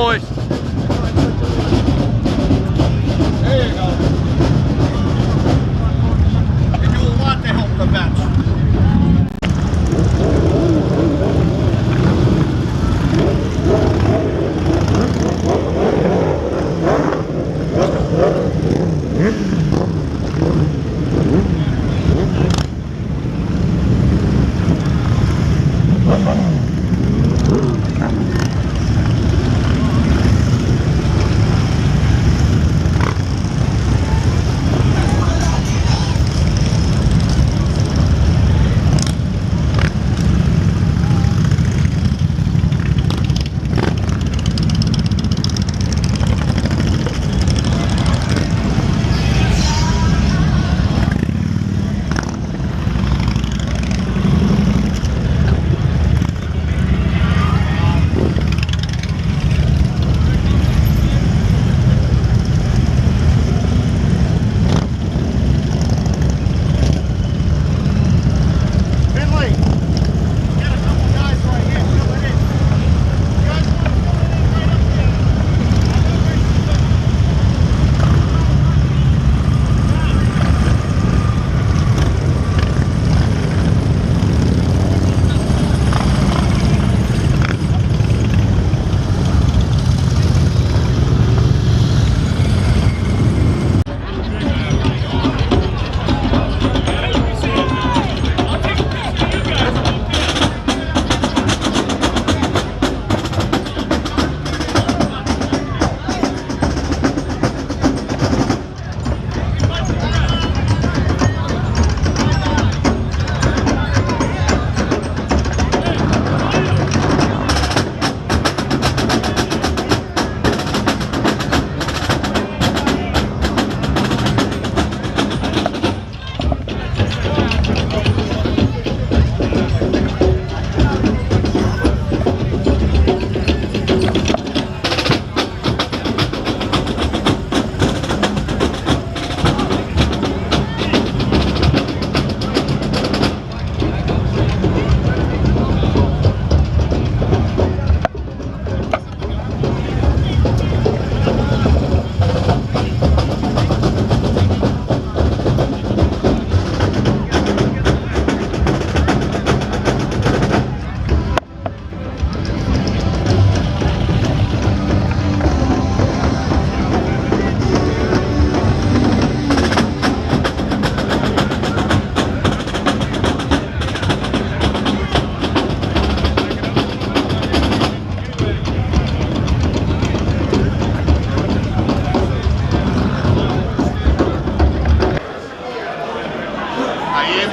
boys. There you go. They do a lot to help the vets.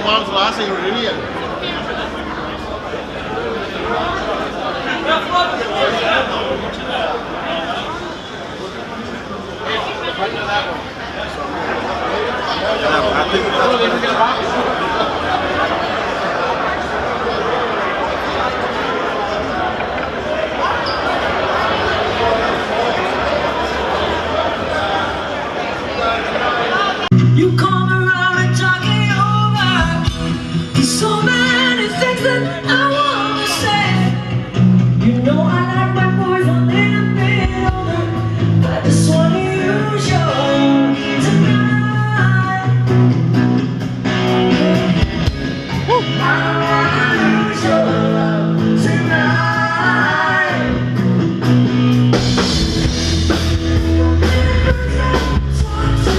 Mom's last name, you're an idiot. You come around talking over. There's so many things that I want to say. You know I like my boys a little bit older. I just want to use your love tonight. I want to use your love tonight. Talk to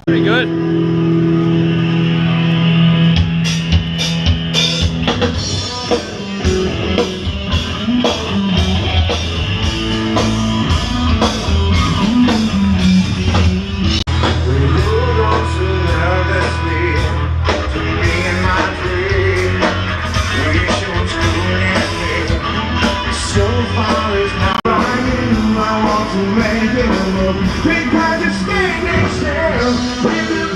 Pretty good. Because it's standing still with the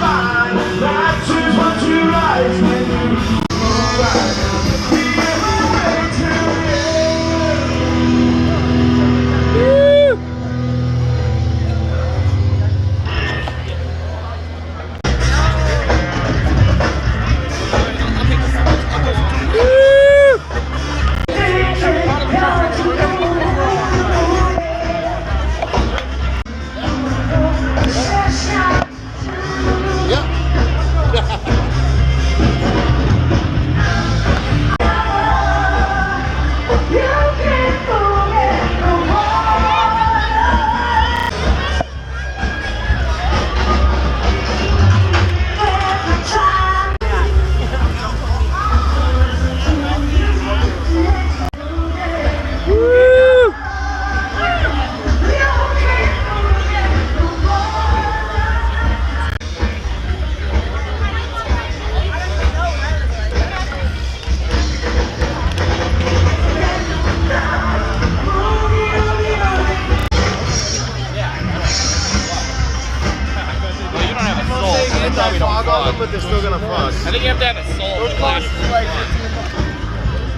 they're still gonna fuss. I think you have to have a soul. Those cars are like 15 bucks.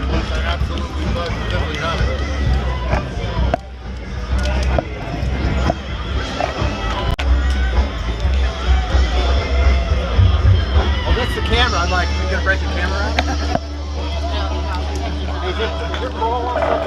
Unless I absolutely definitely have it. Oh, that's the camera. I'm like, you gonna break the camera out? Is your call on?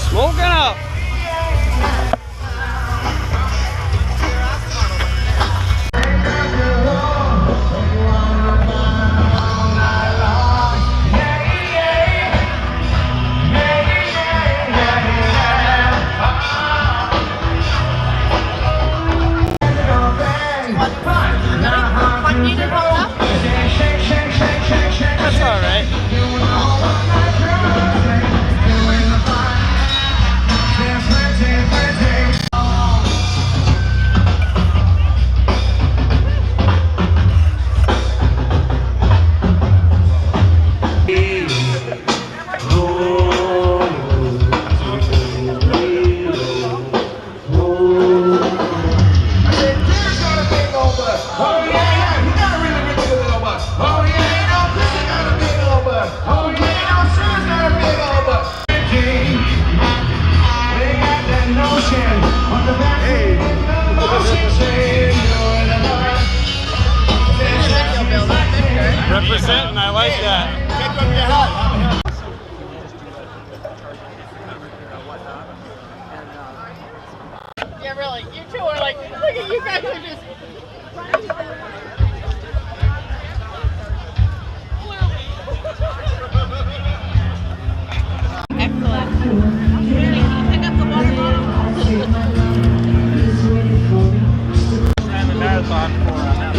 Smoking up. That's all right. Representing, I like that. Yeah, really. You two are like, look at you guys are just. Excellent. Can you pick up the water bottle? Ran the marathon for that.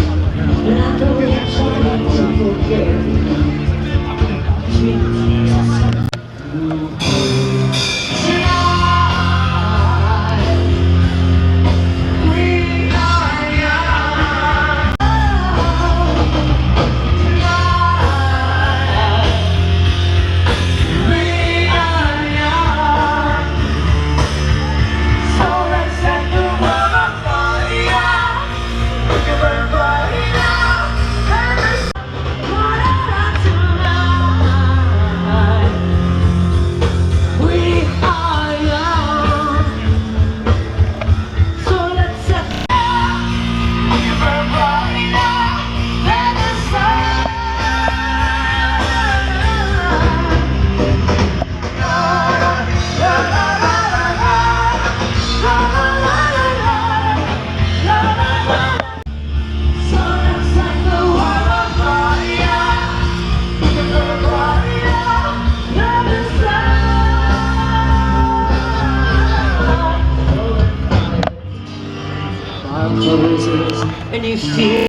And you feel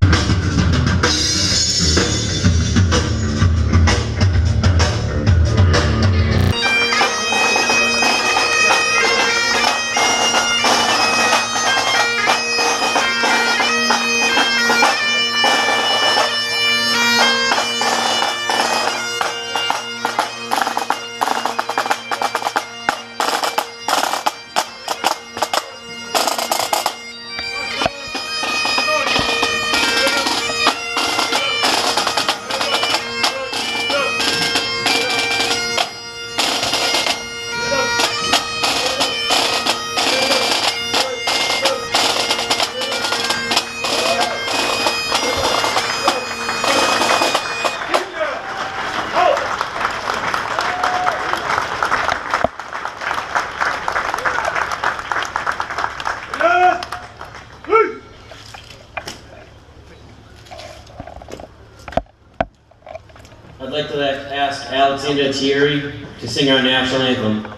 I'd like to ask Alexandra Thierry to sing our national anthem.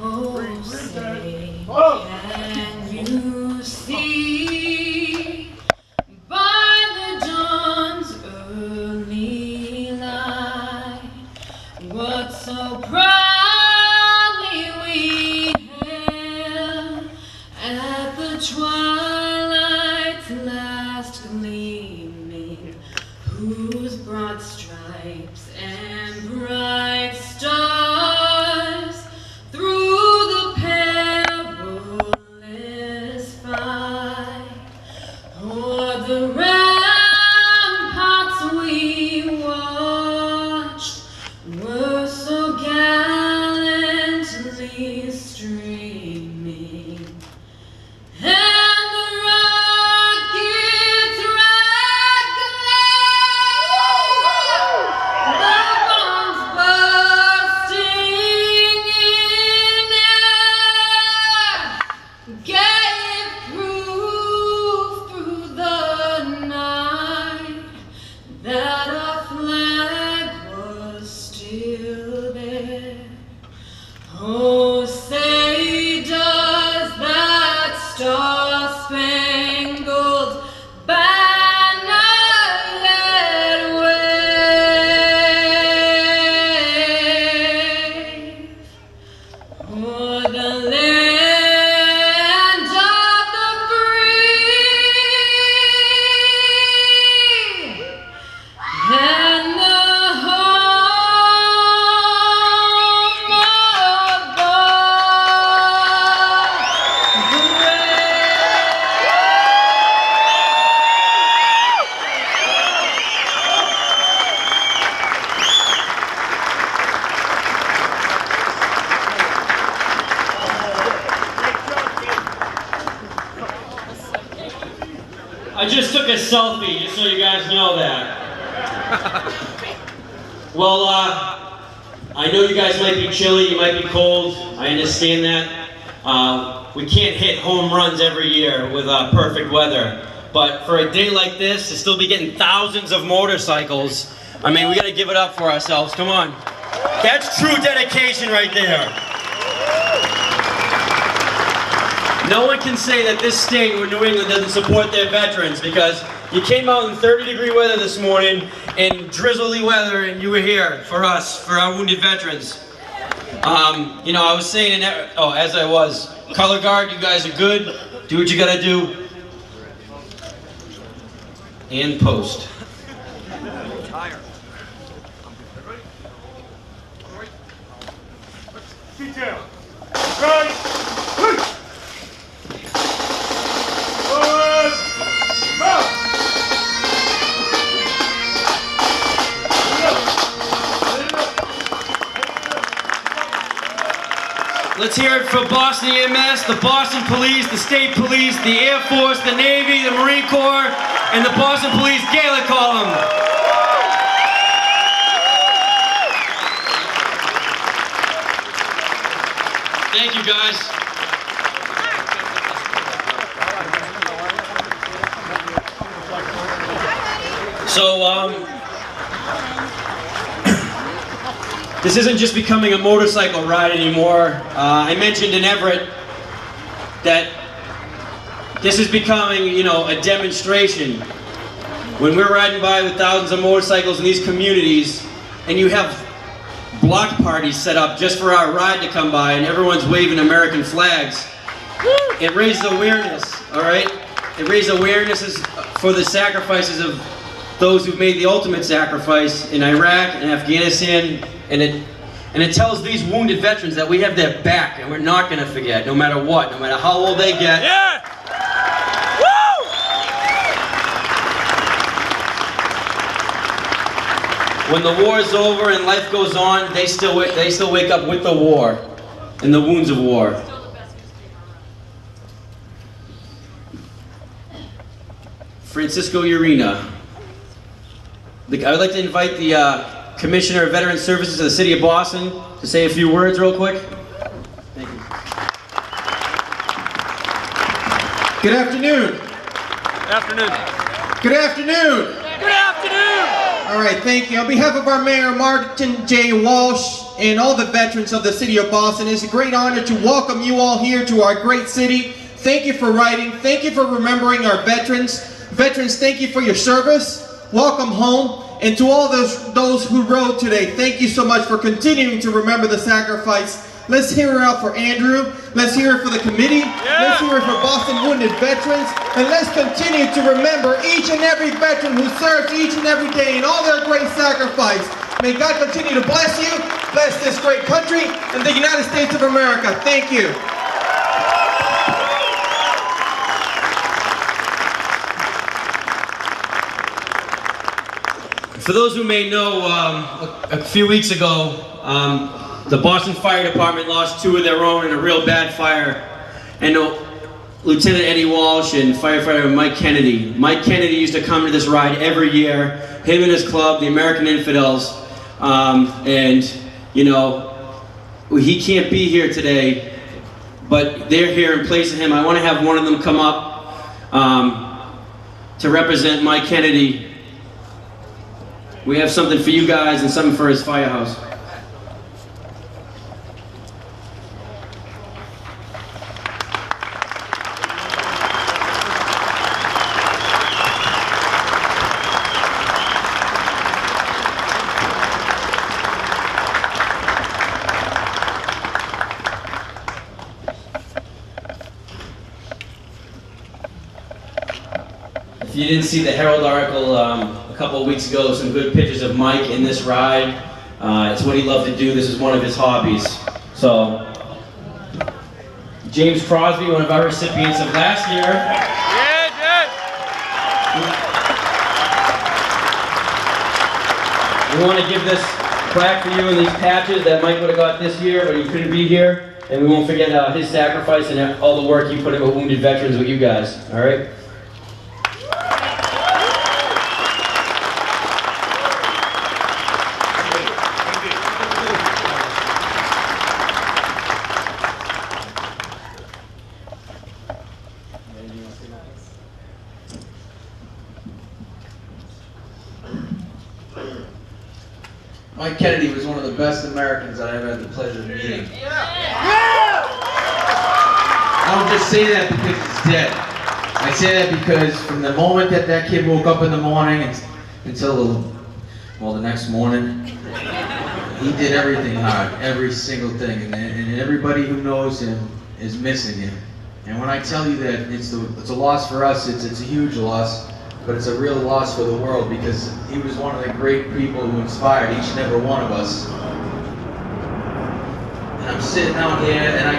oh, say, can you see the ramparts we watched were so gallantly streaming, and the rockets' red glare, the bombs bursting in air, gave proof through the night that our flag was still there. Oh, say does that star-spangled banner yet wave o'er the land of the free and the home of the I just took a selfie, just so you guys know that. Well, I know you guys might be chilly, you might be cold, I understand that. We can't hit home runs every year with perfect weather. But for a day like this, to still be getting thousands of motorcycles, I mean, we gotta give it up for ourselves, come on. That's true dedication right there. No one can say that this state or New England doesn't support their veterans, because you came out in 30-degree weather this morning and drizzly weather, and you were here for us, for our wounded veterans. You know, I was saying, as I was, color guard, you guys are good. Do what you gotta do. And post. Detail. Right. Forward. Mount. Let's hear it for Boston EMS, the Boston Police, the State Police, the Air Force, the Navy, the Marine Corps, and the Boston Police Gala Column. Thank you, guys. So, this isn't just becoming a motorcycle ride anymore. I mentioned in Everett that this is becoming, you know, a demonstration. When we're riding by with thousands of motorcycles in these communities, and you have block parties set up just for our ride to come by, and everyone's waving American flags, it raises awareness, all right? It raises awareness for the sacrifices of those who've made the ultimate sacrifice in Iraq and Afghanistan, and it tells these wounded veterans that we have their back, and we're not going to forget, no matter what, no matter how old they get. Yeah! When the war is over and life goes on, they still wake up with the war and the wounds of war. Francisco Urena. I would like to invite the Commissioner of Veteran Services of the City of Boston to say a few words real quick. Thank you. Good afternoon. Afternoon. Good afternoon. Good afternoon! All right, thank you. On behalf of our Mayor, Martin J. Walsh, and all the veterans of the City of Boston, it's a great honor to welcome you all here to our great city. Thank you for riding. Thank you for remembering our veterans. Veterans, thank you for your service. Welcome home. And to all those who rode today, thank you so much for continuing to remember the sacrifice. Let's hear it out for Andrew. Let's hear it for the committee. Yeah. Let's hear it for Boston Wounded Veterans. And let's continue to remember each and every veteran who serves each and every day in all their great sacrifice. May God continue to bless you, bless this great country, and the United States of America. Thank you. For those who may know, a few weeks ago, the Boston Fire Department lost 2 of their own in a real bad fire. And Lieutenant Eddie Walsh and firefighter Mike Kennedy. Mike Kennedy used to come to this ride every year, him and his club, the American Infidels. And, you know, he can't be here today, but they're here in place of him. I want to have one of them come up to represent Mike Kennedy. We have something for you guys and something for his firehouse. If you didn't see the Herald article a couple of weeks ago, some good pictures of Mike in this ride. It's what he loved to do. This is one of his hobbies. So, James Crosby, one of our recipients of last year. We want to give this plaque for you and these patches that Mike would have got this year, but he couldn't be here. And we won't forget his sacrifice and all the work he put in with wounded veterans with you guys. All right? Mike Kennedy was one of the best Americans that I ever had the pleasure of meeting. I don't just say that because he's dead. I say that because from the moment that that kid woke up in the morning until the next morning, he did everything hard, every single thing, and everybody who knows him is missing him. And when I tell you that it's a loss for us, it's a huge loss. But it's a real loss for the world because he was one of the great people who inspired each and every one of us. And I'm sitting out here and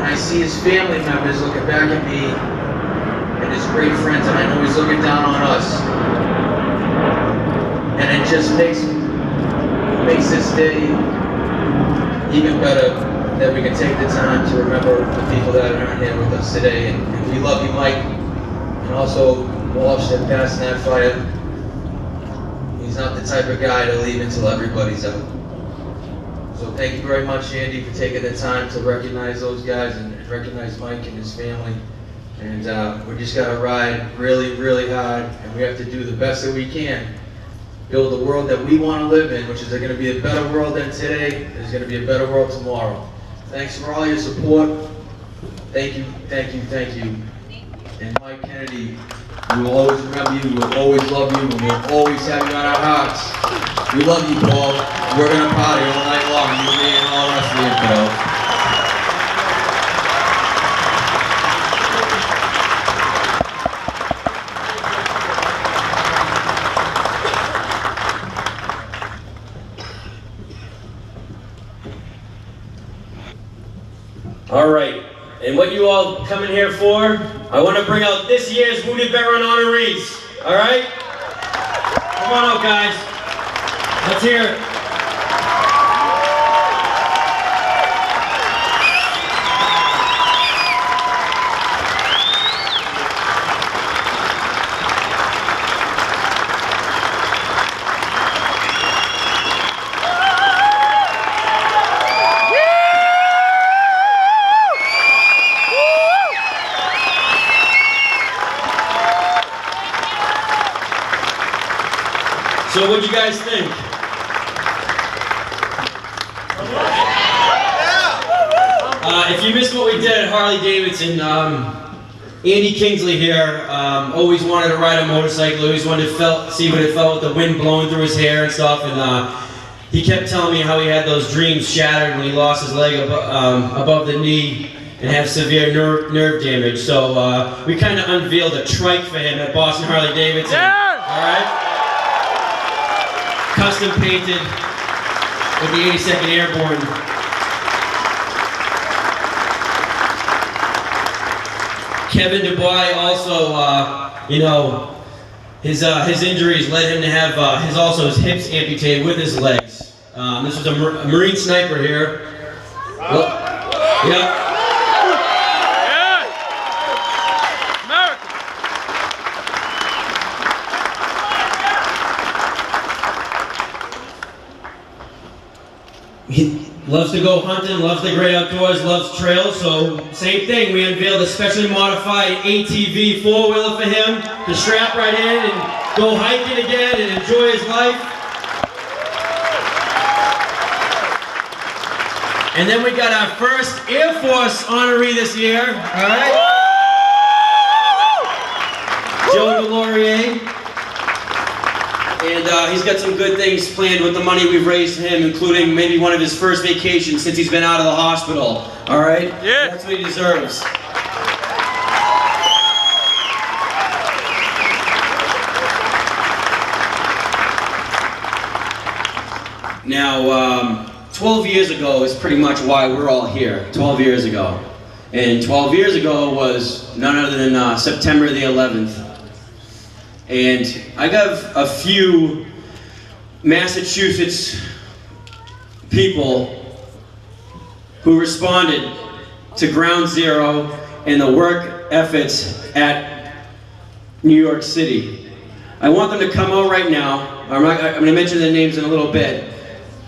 I see his family members looking back at me and his great friends, and I know he's looking down on us. And it just makes this day even better that we can take the time to remember the people that aren't here with us today. And we love you, Mike, and also Walsh that passed in that fire. He's not the type of guy to leave until everybody's out. So thank you very much, Andy, for taking the time to recognize those guys and recognize Mike and his family. And we just got to ride really, really hard, and we have to do the best that we can. Build the world that we want to live in, which is going to be a better world than today. There's going to be a better world tomorrow. Thanks for all your support. Thank you, thank you, thank you. And Mike Kennedy, we will always remember you, we will always love you, and we will always have you on our hearts. We love you, Paul. We're going to party all night long, you, me, and all the rest of the infidels. All right, and what you all coming here for, I want to bring out this year's Wounded Veteran honorees, all right? Come on out, guys. Let's hear it. So what'd you guys think? If you missed what we did at Harley-Davidson, Andy Kingsley here always wanted to ride a motorcycle, always wanted to see what it felt with the wind blowing through his hair and stuff, and he kept telling me how he had those dreams shattered when he lost his leg above the knee and had severe nerve damage. So we kind of unveiled a trike for him at Boston Harley-Davidson. Yeah! All right? Custom painted with the 82nd Airborne. Kevin Dubois also, His injuries led him to have his hips amputated with his legs. This was a Marine sniper here. Yep. He loves to go hunting, loves the great outdoors, loves trails, so same thing. We unveiled a specially modified ATV four-wheeler for him to strap right in and go hiking again and enjoy his life. And then we got our first Air Force honoree this year, all right? Joe Delorier. And he's got some good things planned with the money we've raised for him, including maybe one of his first vacations since he's been out of the hospital. All right? Yeah. That's what he deserves. Now, 12 years ago is pretty much why we're all here. 12 years ago. And 12 years ago was none other than September the 11th. And I got a few Massachusetts people who responded to Ground Zero and the work efforts at New York City. I want them to come out right now. I'm going to mention their names in a little bit,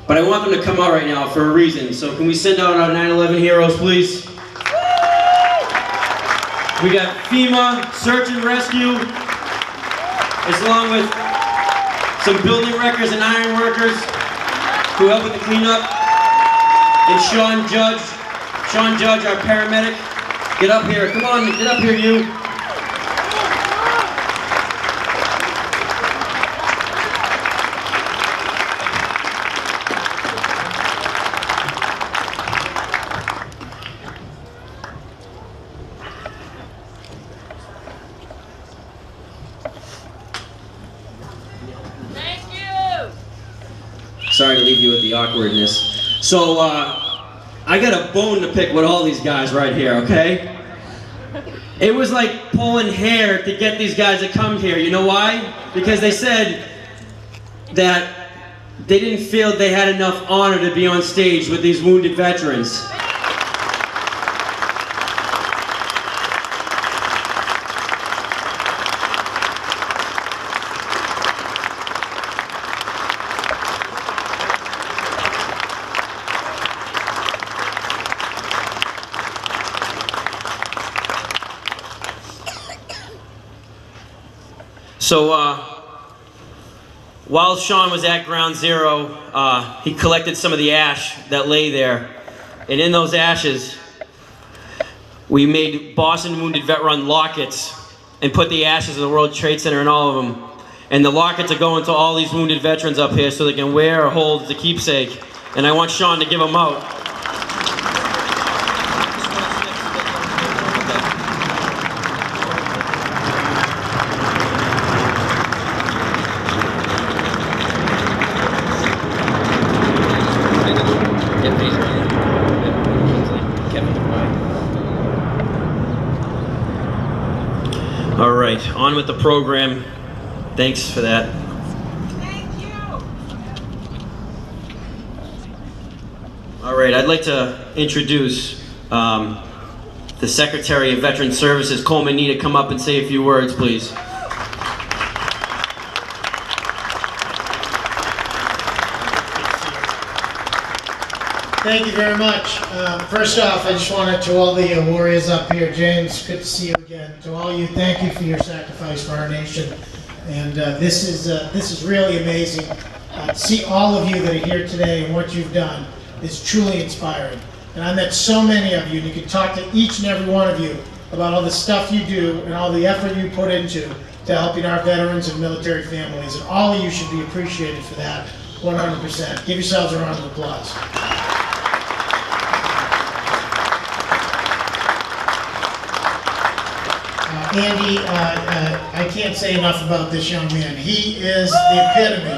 but I want them to come out right now for a reason. So can we send out our 9/11 heroes, please? We got FEMA, Search and Rescue, along with some building wreckers and iron workers who help with the cleanup. And Sean Judge, our paramedic. Get up here, come on, get up here, you. Sorry to leave you with the awkwardness. So, I got a bone to pick with all these guys right here, okay? It was like pulling hair to get these guys to come here. You know why? Because they said that they didn't feel they had enough honor to be on stage with these wounded veterans. So, while Sean was at Ground Zero, he collected some of the ash that lay there. And in those ashes, we made Boston Wounded Vet Run lockets and put the ashes of the World Trade Center in all of them. And the lockets are going to all these wounded veterans up here so they can wear or hold the keepsake. And I want Sean to give them out. All right, on with the program. Thanks for that. Thank you. All right, I'd like to introduce the Secretary of Veteran Services, Coleman Nee, to come up and say a few words, please. Thank you very much. First off, I just wanted to all the warriors up here, James, good to see you again. To all you, thank you for your sacrifice for our nation. And this is really amazing. To see all of you that are here today and what you've done is truly inspiring. And I met so many of you, and you can talk to each and every one of you about all the stuff you do and all the effort you put into to helping our veterans and military families. And all of you should be appreciated for that 100%. Give yourselves a round of applause. Andy, I can't say enough about this young man. He is the epitome.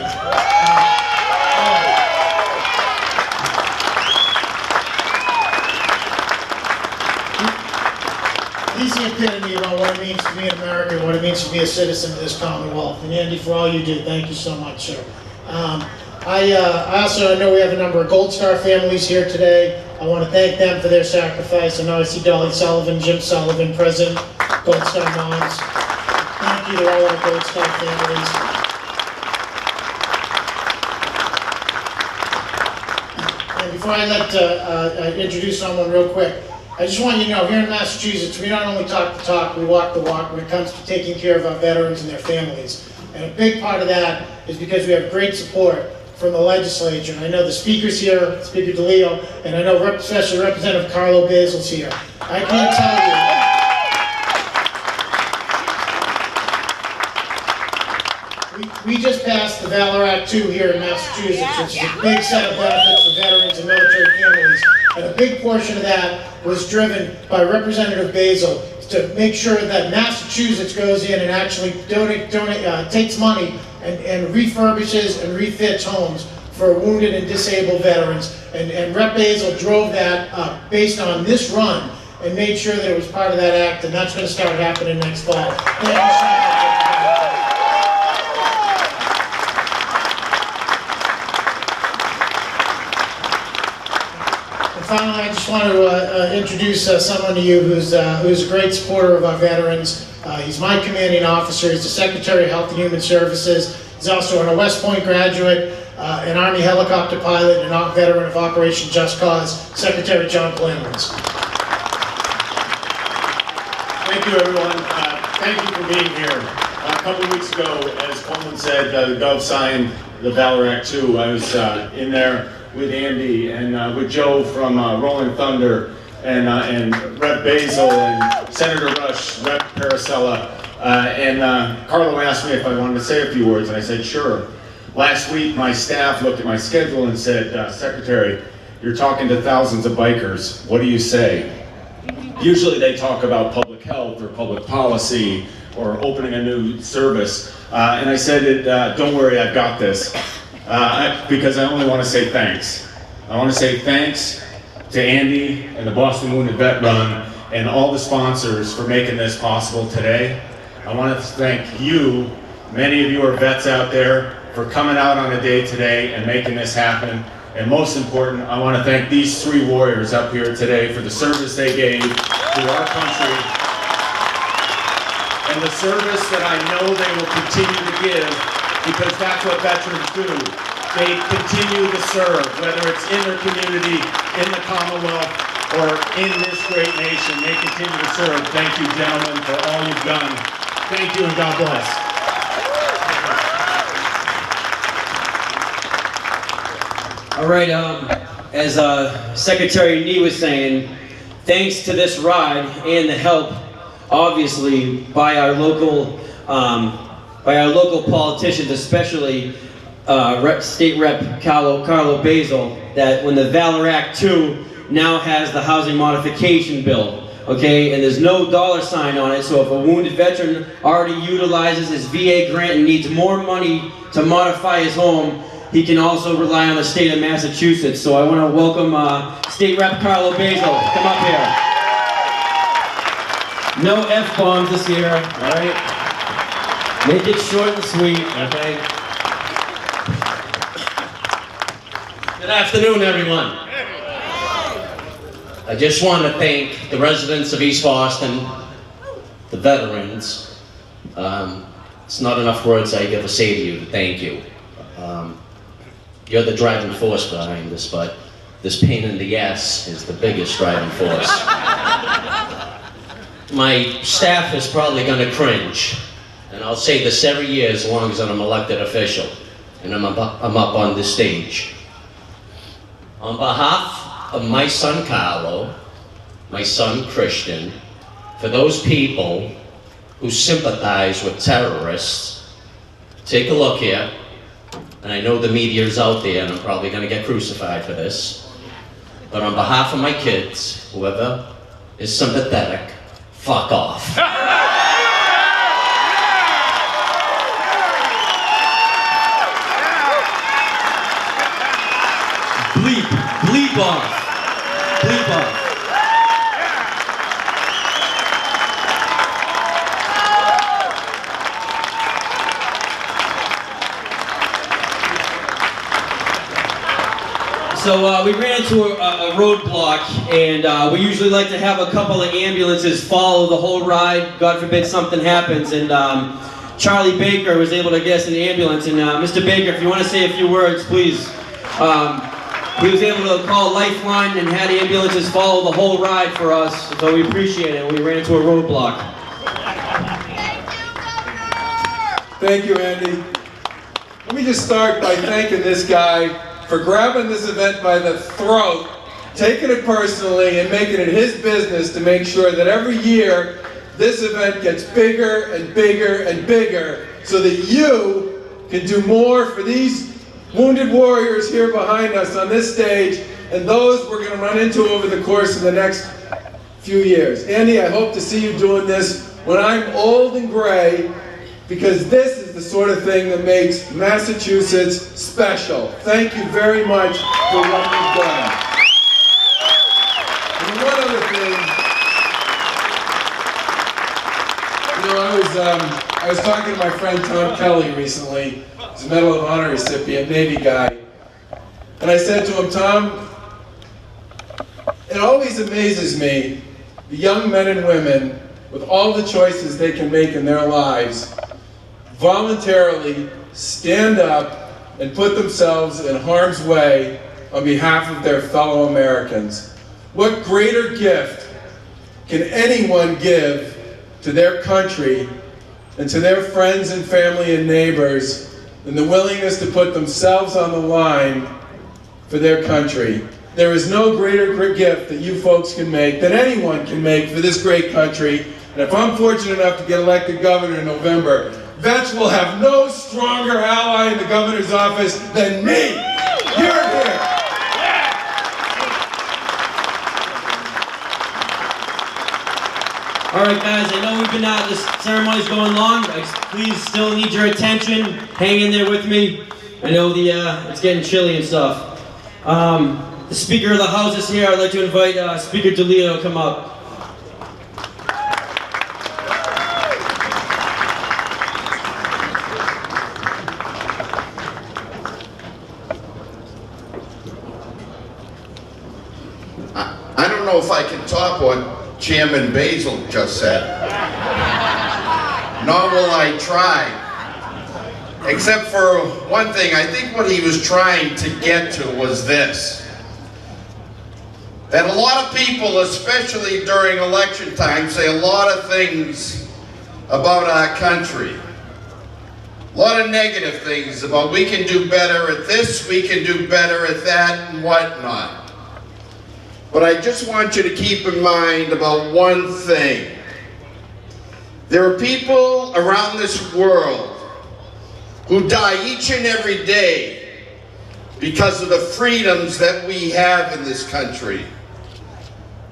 He's the the epitome about what it means to be an American, what it means to be a citizen of this Commonwealth. And Andy, for all you do, thank you so much, sir. I also know we have a number of Gold Star families here today. I want to thank them for their sacrifice. I know I see Dolly Sullivan, Jim Sullivan, President, Gold Star Moms. Thank you to all our Gold Star families. And before I introduce someone real quick, I just want you to know, here in Massachusetts, we don't only talk the talk, we walk the walk when it comes to taking care of our veterans and their families. And a big part of that is because we have great support from the legislature. And I know the speaker's here, Speaker DeLeo, and I know especially Representative Carlo Basil's here. I can't tell you, we just passed the Valor Act 2 here in Massachusetts, which is a big set of benefits for veterans and military families. And a big portion of that was driven by Representative Basil to make sure that Massachusetts goes in and actually takes money and refurbishes and refits homes for wounded and disabled veterans. And Rep. Basil drove that based on this run and made sure that it was part of that act, and that's going to start happening next fall. Thank you so much. Finally, I just want to introduce someone to you who's a great supporter of our veterans. He's my commanding officer. He's the Secretary of Health and Human Services. He's also a West Point graduate, an Army helicopter pilot, and a veteran of Operation Just Cause, Secretary John Polanowitz. Thank you, everyone. Thank you for being here. A couple of weeks ago, as Coleman said, the Gov signed the Valor Act 2. I was in there with Andy and with Joe from Rolling Thunder and Rep. Basil and Senator Rush, Rep. Paracella, and Carlo asked me if I wanted to say a few words, and I said sure. Last week my staff looked at my schedule and said, Secretary, you're talking to thousands of bikers, what do you say? Usually they talk about public health or public policy or opening a new service, and I said, don't worry, I've got this. Because I only want to say thanks. I want to say thanks to Andy and the Boston Wounded Vet Run and all the sponsors for making this possible today. I want to thank you, many of you are vets out there, for coming out on a day today and making this happen. And most important, I want to thank these three warriors up here today for the service they gave to our country and the service that I know they will continue to give, because that's what veterans do. They continue to serve, whether it's in their community, in the Commonwealth, or in this great nation. They continue to serve. Thank you, gentlemen, for all you've done. Thank you, and God bless. All right, as Secretary Nee was saying, thanks to this ride and the help, obviously, by our local politicians, especially State Rep. Carlo Basil, that when the Valor Act 2 now has the housing modification bill, okay, and there's no dollar sign on it, so if a wounded veteran already utilizes his VA grant and needs more money to modify his home, he can also rely on the state of Massachusetts. So I want to welcome State Rep. Carlo Basil. Come up here. No F-bombs this year, all right? Make it short and sweet, okay? Good afternoon, everyone. I just want to thank the residents of East Boston, the veterans. It's not enough words I get to say to you to thank you. You're the driving force behind this, but this pain in the ass is the biggest driving force. My staff is probably going to cringe, and I'll say this every year as long as I'm an elected official and I'm up on this stage. On behalf of my son Carlo, my son Christian, for those people who sympathize with terrorists, take a look here, and I know the media is out there and I'm probably going to get crucified for this, but on behalf of my kids, whoever is sympathetic, fuck off. Bleep off. Bleep off. So we ran into a roadblock, and we usually like to have a couple of ambulances follow the whole ride. God forbid something happens. And Charlie Baker was able to get us an ambulance. And Mr. Baker, if you want to say a few words, please. He was able to call Lifeline and had ambulances follow the whole ride for us. So we appreciate it. We ran into a roadblock. Thank you, Andy. Let me just start by thanking this guy for grabbing this event by the throat, taking it personally, and making it his business to make sure that every year this event gets bigger and bigger and bigger so that you can do more for these wounded warriors here behind us on this stage and those we're going to run into over the course of the next few years. Andy, I hope to see you doing this when I'm old and gray, because this is the sort of thing that makes Massachusetts special. Thank you very much for what you've done. And one other thing, you know, I was talking to my friend Tom Kelly recently. He's a Medal of Honor recipient, Navy guy. And I said to him, Tom, it always amazes me, the young men and women, with all the choices they can make in their lives, voluntarily stand up and put themselves in harm's way on behalf of their fellow Americans. What greater gift can anyone give to their country and to their friends and family and neighbors than the willingness to put themselves on the line for their country? There is no greater gift that you folks can make, that anyone can make for this great country. And if I'm fortunate enough to get elected governor in November, vets will have no stronger ally in the governor's office than me. You're here. All right, guys, I know we've been this ceremony's going long. I please still need your attention. Hang in there with me. I know it's getting chilly and stuff. The Speaker of the House is here. I'd like to invite Speaker DeLeo to come up. I don't know if I can top what Chairman Basil just said. Nor will I try. Except for one thing, I think what he was trying to get to was this. That a lot of people, especially during election time, say a lot of things about our country. A lot of negative things about we can do better at this, we can do better at that, and whatnot. But I just want you to keep in mind about one thing. There are people around this world who die each and every day because of the freedoms that we have in this country.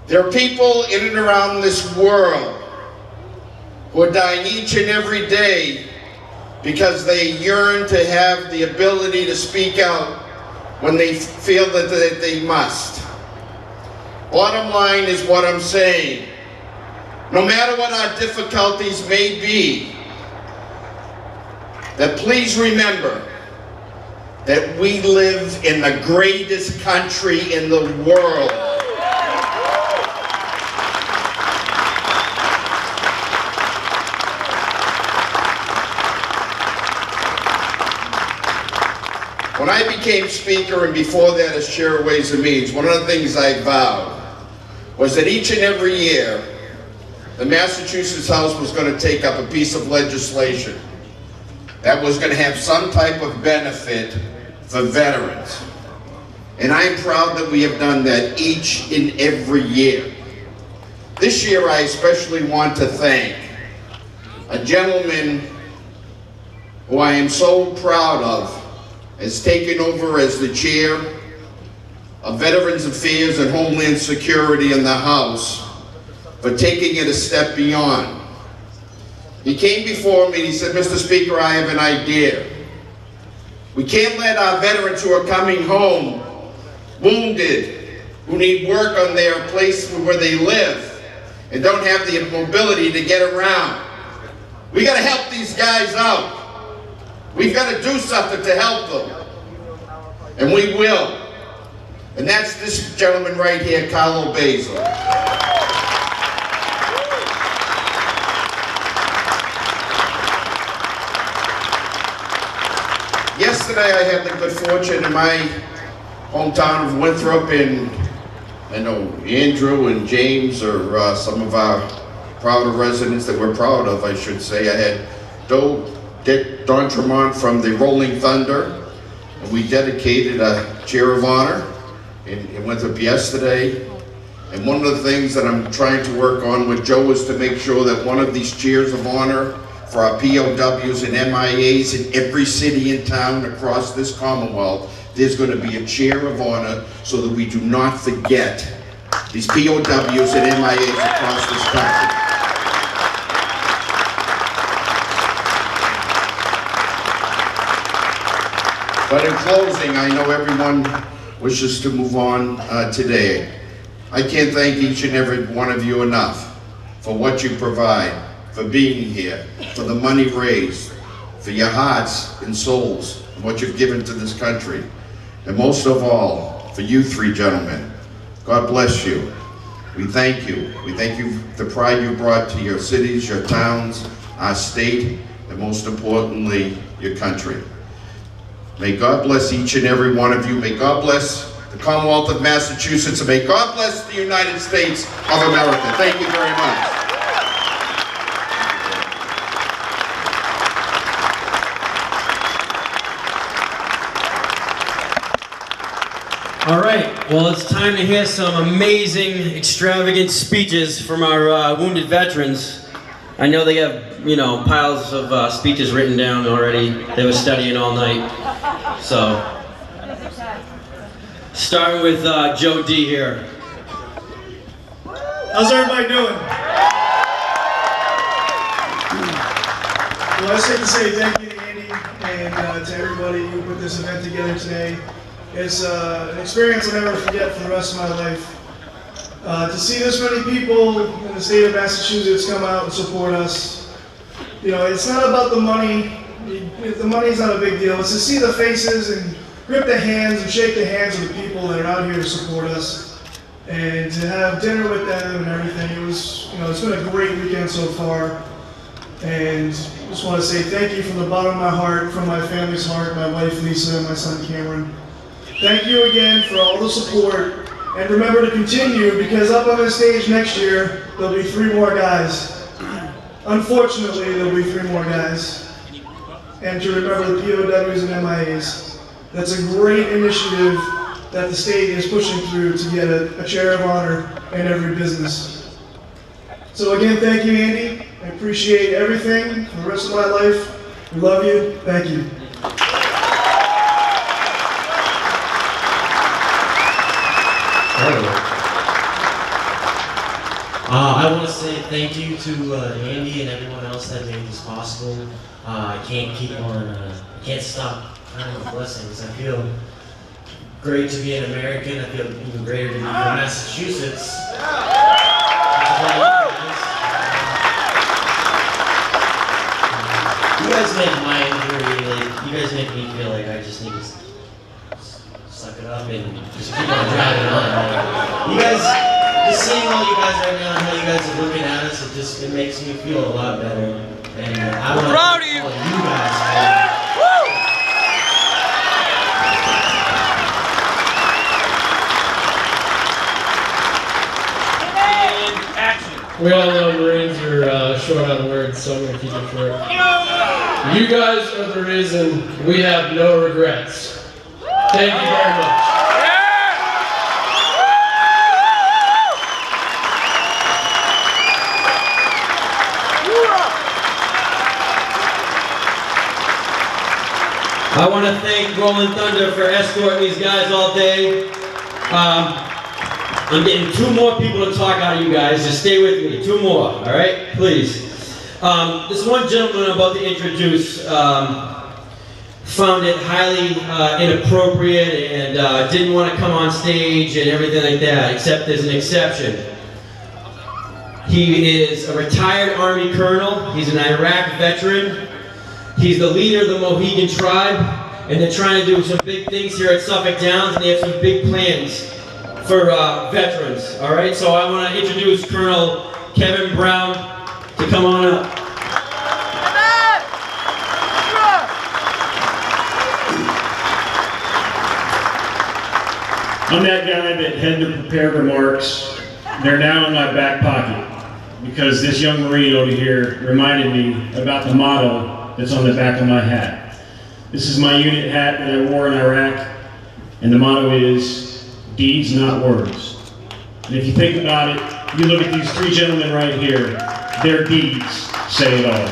There are people in and around this world who are dying each and every day because they yearn to have the ability to speak out when they feel that they must. Bottom line is what I'm saying. No matter what our difficulties may be, that please remember that we live in the greatest country in the world. When I became Speaker and before that as Chair of Ways and Means, one of the things I vowed was that each and every year, the Massachusetts House was going to take up a piece of legislation that was going to have some type of benefit for veterans. And I'm proud that we have done that each and every year. This year, I especially want to thank a gentleman who I am so proud of has taken over as the chair of Veterans Affairs and Homeland Security in the House for taking it a step beyond. He came before me and he said, Mr. Speaker, I have an idea. We can't let our veterans who are coming home wounded, who need work on their place where they live and don't have the mobility to get around. We got to help these guys out. We've got to do something to help them. And we will. And that's this gentleman right here, Carlo Basil. Yesterday I had the good fortune in my hometown of Winthrop, and I know Andrew and James are some of our prouder residents that we're proud of, I should say. I had Don Tremont from the Rolling Thunder, and we dedicated a chair of honor in Winthrop yesterday. And one of the things that I'm trying to work on with Joe is to make sure that one of these chairs of honor for our POWs and MIAs in every city and town across this Commonwealth, there's going to be a chair of honor so that we do not forget these POWs and MIAs across this country. But in closing, I know everyone wishes to move on today. I can't thank each and every one of you enough for what you provide, for being here, for the money raised, for your hearts and souls, and what you've given to this country. And most of all, for you three gentlemen. God bless you. We thank you. We thank you for the pride you brought to your cities, your towns, our state, and most importantly, your country. May God bless each and every one of you. May God bless the Commonwealth of Massachusetts, and may God bless the United States of America. Thank you very much. All right, well, it's time to hear some amazing, extravagant speeches from our wounded veterans. I know they have, piles of speeches written down already. They were studying all night. So, starting with Joe D here. How's everybody doing? Well, I just like to say thank you to Andy and to everybody who put this event together today. It's an experience I'll never forget for the rest of my life. To see this many people in the state of Massachusetts come out and support us, it's not about the money. The money's not a big deal. It's to see the faces and grip the hands and shake the hands of the people that are out here to support us, and to have dinner with them and everything. It's been a great weekend so far, and just want to say thank you from the bottom of my heart, from my family's heart, my wife Lisa and my son Cameron. Thank you again for all the support, and remember to continue, because up on the stage next year, there'll be 3 more guys. Unfortunately, there'll be 3 more guys. And to remember the POWs and MIAs. That's a great initiative that the state is pushing through to get a chair of honor in every business. So again, thank you, Andy. I appreciate everything for the rest of my life. We love you. Thank you. I want to say thank you to Andy and everyone else that made this possible. I can't can't stop counting the blessings. I feel great to be an American. I feel even greater to be from Massachusetts. You guys make my injury, you guys make me feel like I just need to suck it up and just keep on driving on. You guys. Just seeing all you guys right now and how you guys are looking at us, it makes me feel a lot better. And I want to thank all you guys We all know Marines are short on words, so I'm going to keep it short. You guys are the reason we have no regrets. Thank you very much. I want to thank Rolling Thunder for escorting these guys all day. I'm getting 2 more people to talk out of you guys. Just stay with me. 2 more, all right? Please. This one gentleman I'm about to introduce found it highly inappropriate and didn't want to come on stage and everything like that, except there's an exception. He is a retired Army colonel. He's an Iraq veteran. He's the leader of the Mohegan tribe, and they're trying to do some big things here at Suffolk Downs, and they have some big plans for veterans. All right, so I want to introduce Colonel Kevin Brown to come on up. I'm that guy that had the prepared remarks. They're now in my back pocket because this young Marine over here reminded me about the motto that's on the back of my hat. This is my unit hat that I wore in Iraq, and the motto is, deeds, not words. And if you think about it, you look at these three gentlemen right here, their deeds say it all.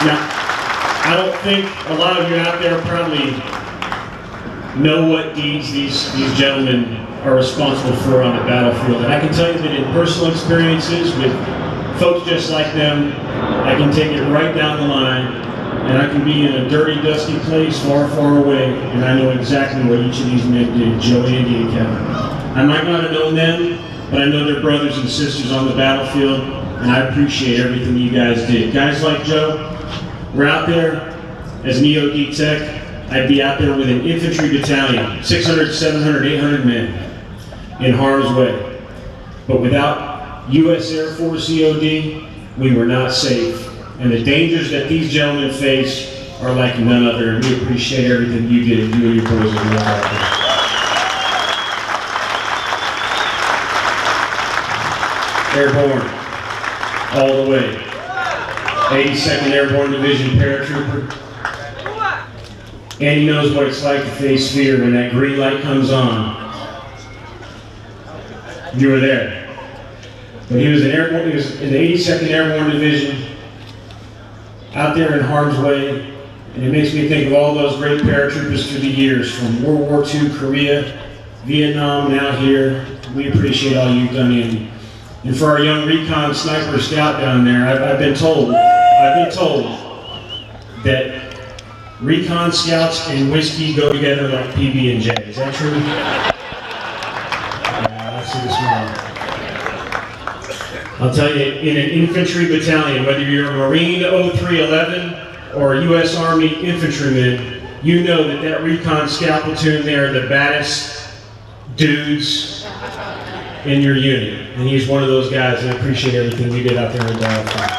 Now, I don't think a lot of you out there probably know what deeds these gentlemen are responsible for on the battlefield. And I can tell you that in personal experiences with folks just like them, I can take it right down the line, and I can be in a dirty, dusty place far, far away, and I know exactly what each of these men did, Joe, Andy, and Kevin. I might not have known them, but I know their brothers and sisters on the battlefield, and I appreciate everything you guys did. Guys like Joe, we're out there as an EOD tech. I'd be out there with an infantry battalion, 600, 700, 800 men in harm's way. But without U.S. Air Force EOD, we were not safe. And the dangers that these gentlemen face are like none other, and we appreciate everything you did, you and your boys as well. Airborne, all the way. 82nd Airborne Division paratrooper. And he knows what it's like to face fear when that green light comes on. You were there. But he was in the 82nd Airborne Division, out there in harm's way, and it makes me think of all those great paratroopers through the years, from World War II, Korea, Vietnam, now here. We appreciate all you've done, Andy. And for our young recon sniper scout down there, I've been told that recon scouts and whiskey go together like PB&J. Is that true? Yeah, I see the smile. I'll tell you, in an infantry battalion, whether you're a Marine 0311 or a U.S. Army infantryman, you know that that recon scout platoon there are the baddest dudes in your unit. And he's one of those guys, and I appreciate everything you did out there in the battlefield.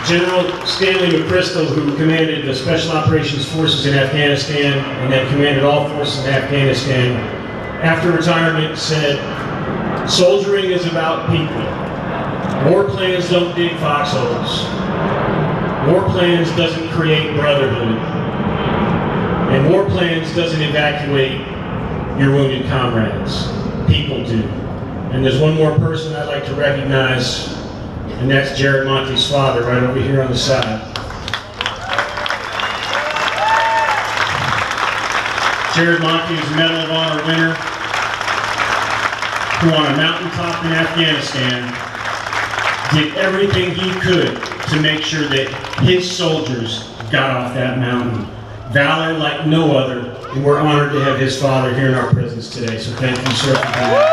General Stanley McChrystal, who commanded the Special Operations Forces in Afghanistan and then commanded all forces in Afghanistan, after retirement said, soldiering is about people. War plans don't dig foxholes. War plans doesn't create brotherhood. And war plans doesn't evacuate your wounded comrades. People do. And there's one more person I'd like to recognize, and that's Jared Monte's father, right over here on the side. Jared Monte is a Medal of Honor winner, who on a mountaintop in Afghanistan did everything he could to make sure that his soldiers got off that mountain. Valor like no other, and we're honored to have his father here in our presence today. So thank you, sir, for being here.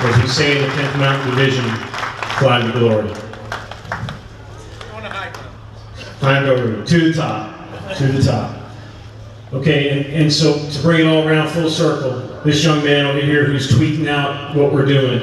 As we say in the 10th Mountain Division, climb to glory. Climb over to the top, to the top. Okay, and so to bring it all around full circle, this young man over here who's tweeting out what we're doing.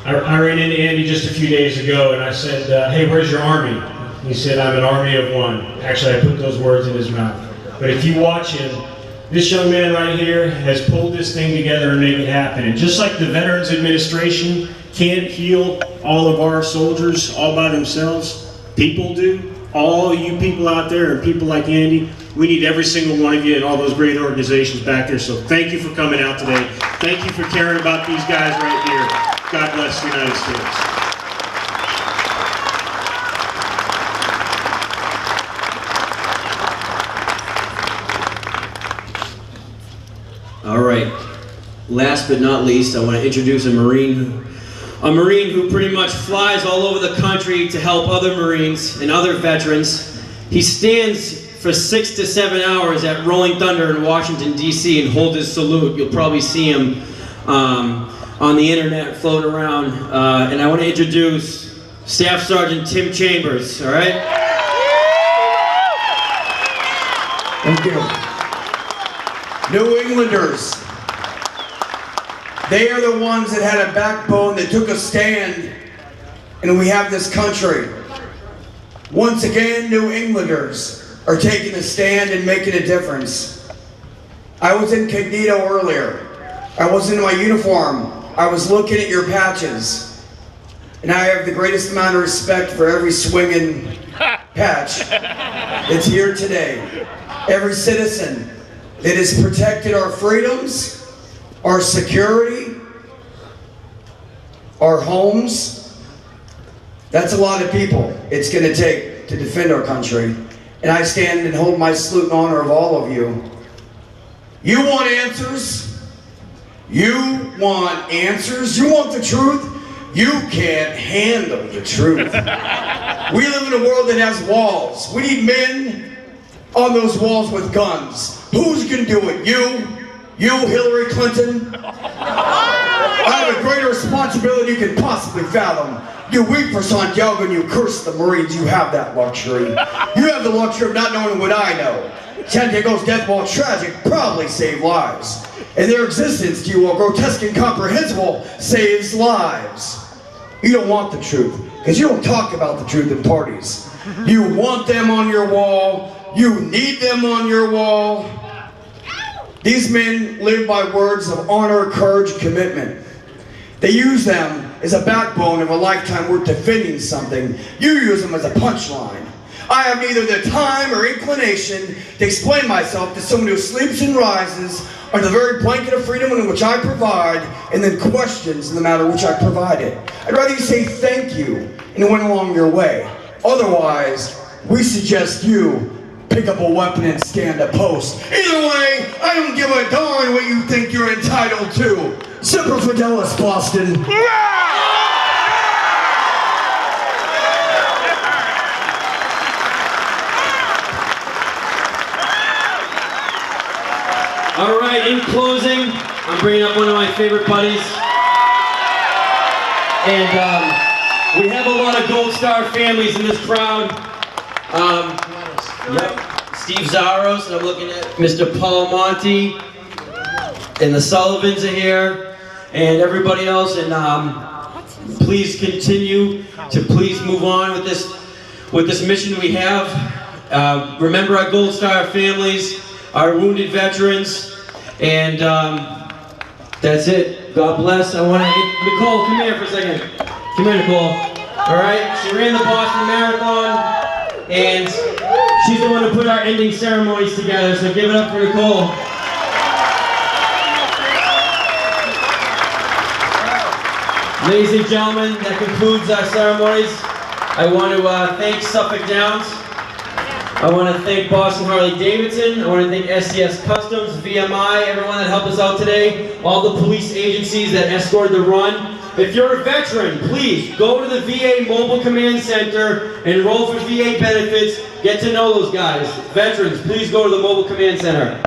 I ran into Andy just a few days ago and I said, hey, where's your army? He said, I'm an army of one. Actually, I put those words in his mouth. But if you watch him, this young man right here has pulled this thing together and made it happen. And just like the Veterans Administration can't heal all of our soldiers all by themselves, people do. All you people out there and people like Andy, we need every single one of you and all those great organizations back there. So thank you for coming out today. Thank you for caring about these guys right here. God bless the United States. All right. Last but not least, I want to introduce a Marine a Marine who pretty much flies all over the country to help other Marines and other veterans. He stands for 6 to 7 hours at Rolling Thunder in Washington, D.C. and holds his salute. You'll probably see him on the internet floating around. And I want to introduce Staff Sergeant Tim Chambers, all right? Thank you. New Englanders. They are the ones that had a backbone, that took a stand, and we have this country. Once again, New Englanders are taking a stand and making a difference. I was incognito earlier. I was in my uniform. I was looking at your patches. And I have the greatest amount of respect for every swinging patch that's here today. Every citizen that has protected our freedoms, our security, our homes. That's a lot of people it's going to take to defend our country. And I stand and hold my salute in honor of all of you. You want answers? You want answers? You want the truth? You can't handle the truth. We live in a world that has walls. We need men on those walls with guns. Who's gonna do it? You? You, Hillary Clinton? I have a greater responsibility you can possibly fathom. You weep for Santiago and you curse the Marines. You have that luxury. You have the luxury of not knowing what I know. Santiago's death, while tragic, probably saved lives. And their existence to you, while grotesque and incomprehensible, saves lives. You don't want the truth, because you don't talk about the truth in parties. You want them on your wall. You need them on your wall. These men live by words of honor, courage, commitment. They use them as a backbone of a lifetime worth defending something. You use them as a punchline. I have neither the time or inclination to explain myself to someone who sleeps and rises under the very blanket of freedom in which I provide, and then questions in the matter which I provide it. I'd rather you say thank you and it went along your way. Otherwise, we suggest you pick up a weapon and stand a post. Either way, I don't give a darn what you think you're entitled to. Semper Fidelis, Boston. All right, in closing, I'm bringing up one of my favorite buddies. And we have a lot of Gold Star families in this crowd. Yep, Steve Zaros, and I'm looking at Mr. Paul Monty, and the Sullivans are here, and everybody else. And please continue to please move on with this mission we have. Remember our Gold Star families, our wounded veterans, and that's it. God bless. I want to, Nicole, come here for a second. Come here, Nicole. All right, she ran the Boston Marathon, and she's the one who put our ending ceremonies together, so give it up for Nicole. Ladies and gentlemen, that concludes our ceremonies. I want to thank Suffolk Downs. I want to thank Boston Harley-Davidson. I want to thank SCS Customs, VMI, everyone that helped us out today, all the police agencies that escorted the run. If you're a veteran, please go to the VA Mobile Command Center, enroll for VA benefits, get to know those guys. Veterans, please go to the Mobile Command Center.